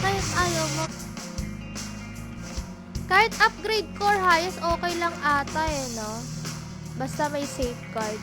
Kahit ayaw mo. Kahit upgrade core highest, okay lang ata eh, no? Basta may safeguard.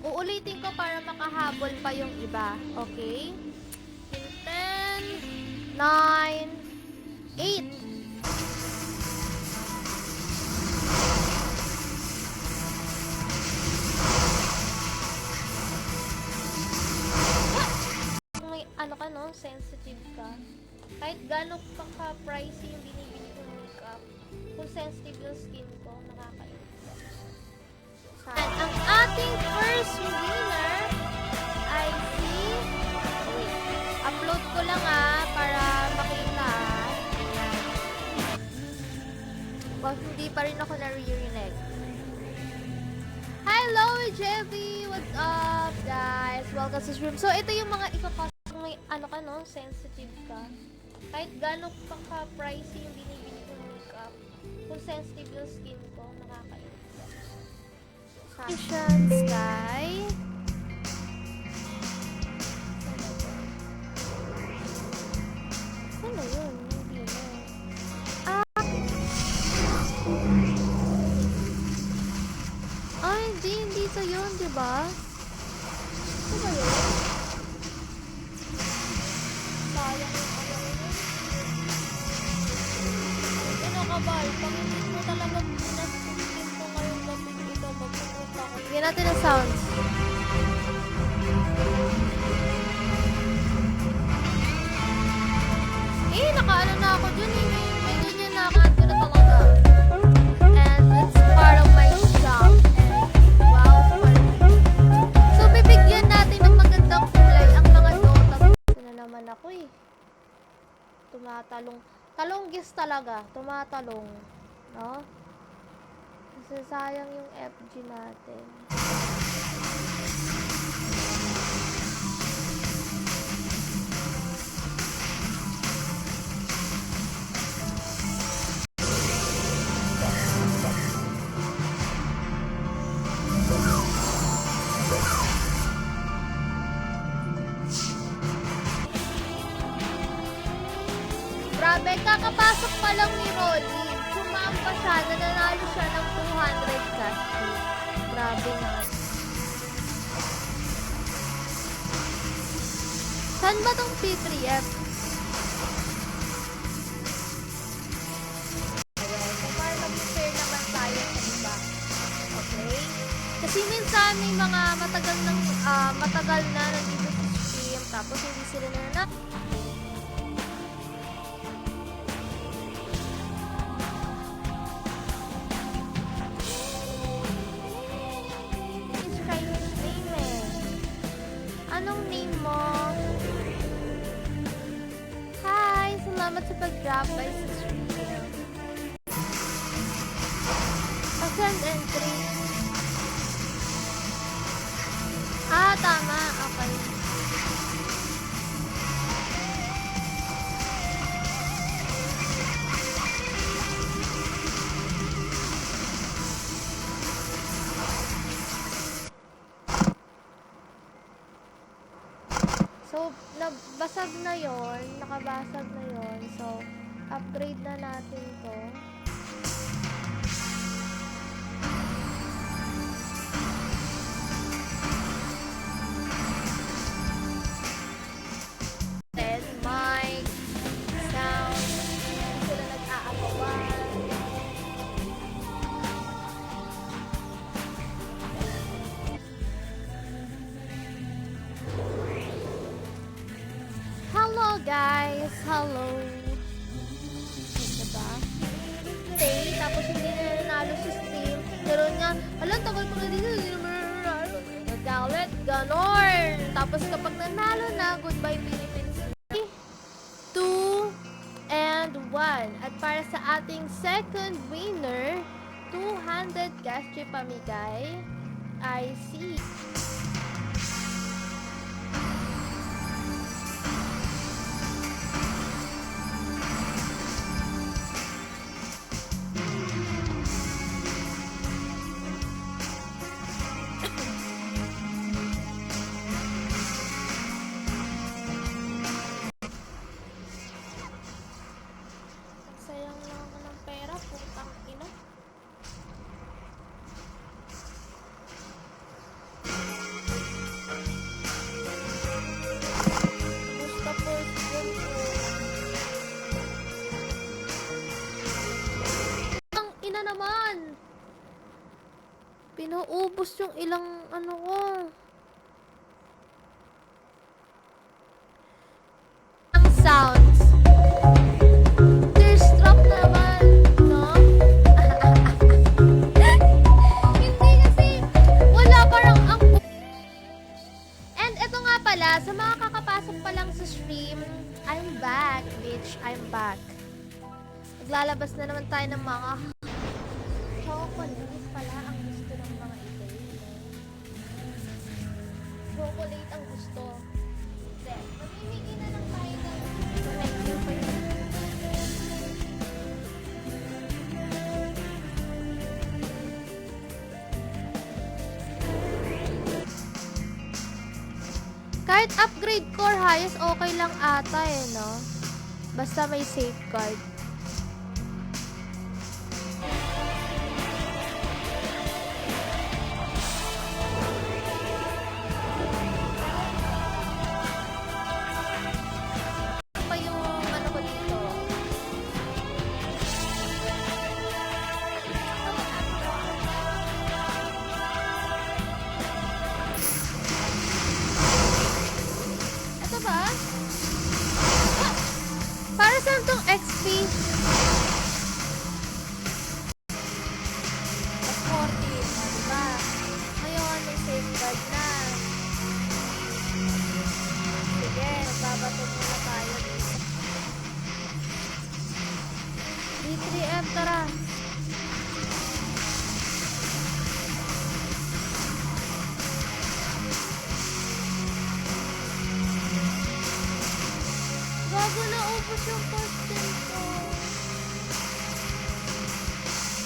Uulitin ko para makahabol pa yung iba. Okay? 10, 9, 8. Ano ka, no? Sensitive ka. Kahit gano'n pang ka-pricey yung binibili kong makeup, kung sensitive yung skin ko, nakakainis. And ang ating first winner ay si... Wait, upload ko lang para makita Ayan. But hindi pa rin ako naririnig. Hello, Jeffy! What's up, guys? Welcome to stream. So, ito yung mga ika-cost may ano ka, no? Sensitive ka. Kahit gano'n pang ka-pricey yung binibili kong makeup, kung sensitive yung skin ko, nakakainis. Sky. Ano yun? Hindi na. Hindi to yun, diba? Ano ba yun? Sayang yung ano yun. Kinakabal. Pag hindi mo talaga pinasipin ko ngayong gabi ito, magpupunta ko. Bigyan natin ang sounds. Nakaano na ako dun eh. May ganyan na ako. Ko na talaga. And it's part of my shop. And wow, it's part of my shop. So, bibigyan natin ng magandang kulay ang mga nota. Ito na naman ako eh. Tumatalong. Talonggis talaga. Tumatalong. No? Kasi sayang yung FG natin. Grabe, kakapasok pa lang ni Rolly. Sumampa siya, nananalo siya ng 200 cash. Grabe na. Saan ba tong P3F? So, para mag-share naman tayo sa iba. Okay? Kasi minsan may mga matagal na nandito sa stream, tapos hindi sila nananap. Anong name mo? Hi! Salamat sa pag-drop by sa stream. Pasend entry. Tama. Okay. So, nabasag na yon, nakabasag na yon. So, upgrade na natin to. Then, mic, sound, sila nag-aagawan. Hello guys! Hello! Diba? Okay, tapos hindi na nanalo si Steam. Pero nga, alam, tagal ko na dito, hindi naman nanalo. Nagalit, ganon! Tapos kapag nanalo na, goodbye Philippines. 2 and 1. At para sa ating second winner, 200 cash chip pamigay, I see. naubos yung ilang ano ko. Ang sounds. Tearstrap naman, no? Hindi kasi, wala parang ang... And ito nga pala, sa mga kakapasok pa lang sa stream, I'm back, bitch. I'm back. Naglalabas na naman tayo ng mga chocolate pala ang gusto ng mga ito. Chocolate ang gusto. Then, mamimili na lang tayo ng thank you for you. Kahit upgrade core highest, okay lang ata eh, no? Basta may safeguard. Pa yung ano ko dito. Ito ba? Ah! Para saan tong XP? Mas 40, diba? Ngayon, may safeguard na. Sige, magbabatog muna tayo dito. D3M, tara. Bago na ubos yung postin ko.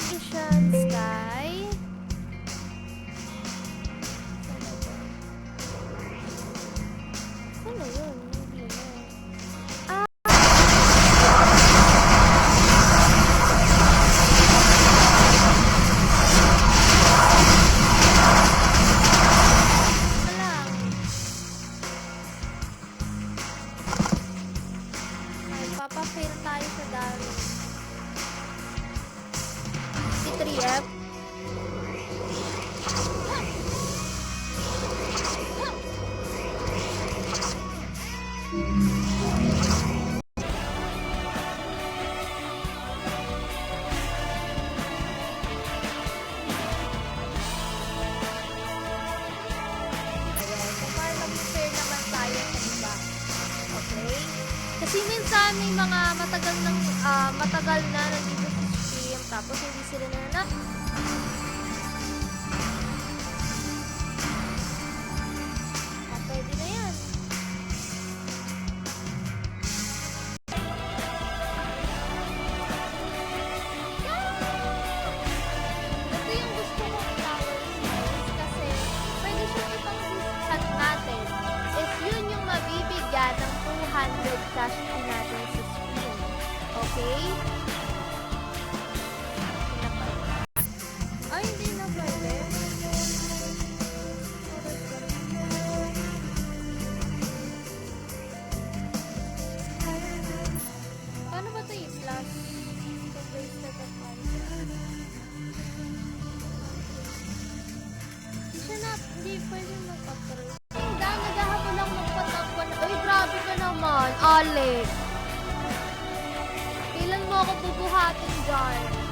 Asian Sky. Sana yun? Hindi na. Ah! Wala. Ay, papafail tayo sa dami. Si 3F. Ayan, so para mag-fair naman tayo sa iba. Okay? Kasi minsan may mga matagal na nandito sa stream, tapos hindi sila na pwede na yan. Ito yung gusto kong flower size kasi pwede siyang ipang-discount natin if yun yung mabibigyan ng 200 cash fee natin sa stream. Okay? Ay, hindi na pwede. Paano ba ito i-slash? So, bracelet of item. Hindi pwede mag-upgrade. Hindi, naghahabol lang magpatakpan. Uy, grabe ka naman, Alex. Kailan mo ako bubuhatin dyan?